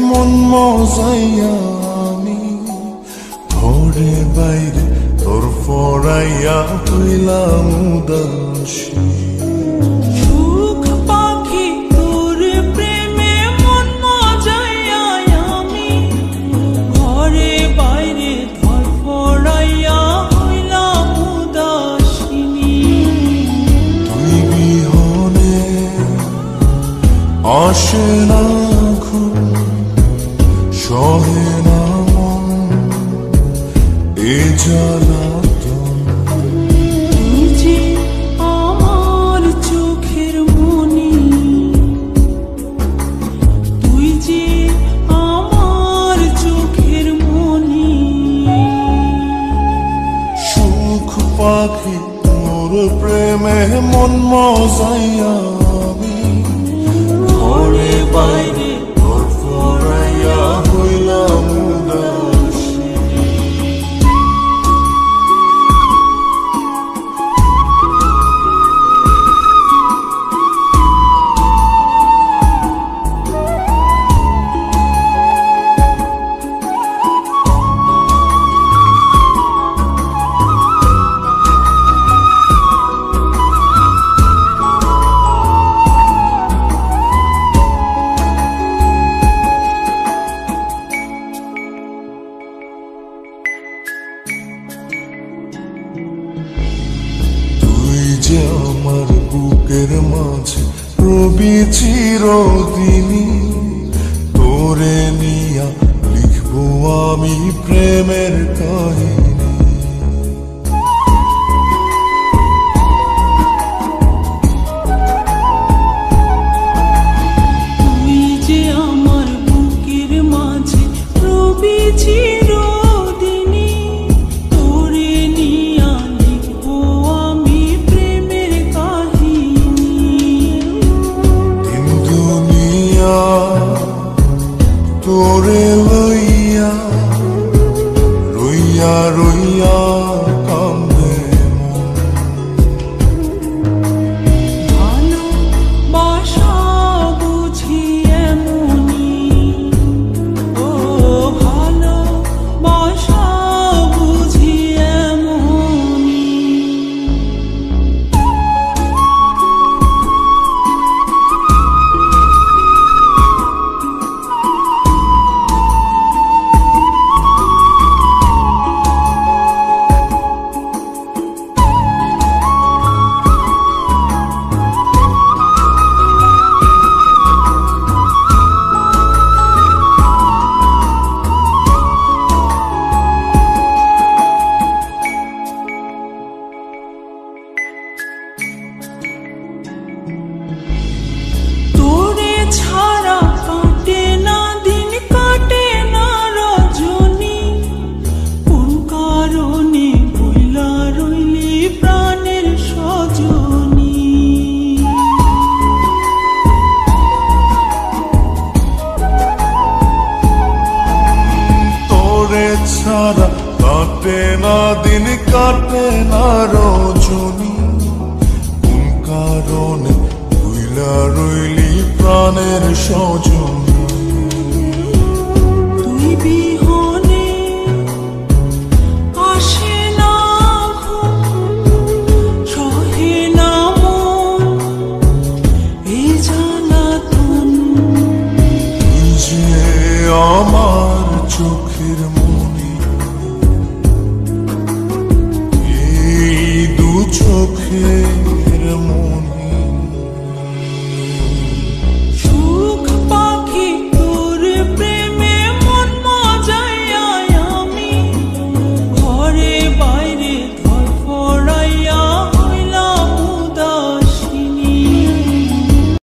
মন মজাইয়া আমি ঘরে বাইরে তোর ফরাইয়া হইলাম উদাসী। সুখ পাখি তোর প্রেমে মন মজাইয়া আমি ঘরে বাইরে তোর ফরাইয়া হইলাম উদাসিনী। তুই বিহনে আসে না ঘুম, সহে না মন এ জ্বালাতন। তুই যে আমার চোখের মনি, তুই যে আমার চোখের মনি। সুখ পাখি তোর প্রেমে মন মজাইয়া আমি ঘরে বাইরে তোর ফরাইয়া হইলাম উদাসী। আমার বুকের মাঝে রবি চিরদিনই, তোরে নিয়া লিখবো আমি প্রেমের কাহিনী। তুই যে আমার বুকের মাঝে রবি চিরদিনই, তোরে নিয়া লিখবো আমি প্রেমের কাহিনী। দিন দুনিয়া তোরে লইয়া রইয়া রইয়া কান্দে মন। ভালোবাসা বুঝি এমনি, ও ভালোবাসা বুঝি এমনি। তোরে ছাড়া কাটে না দিন, কাটে না রজনী। কোন কারণে বইলা রইলি প্রাণের সজনী। তোরে ছাড়া কাটে না দিন, কাটে না রজনী। কোন কারণে ভুইলা রইলি প্রাণের সজনী। তুই বিহনে আসে না ঘুম, সহে না মন এ জ্বালাতন। তুই যে আমার চোখের মনি, এই দু চোখে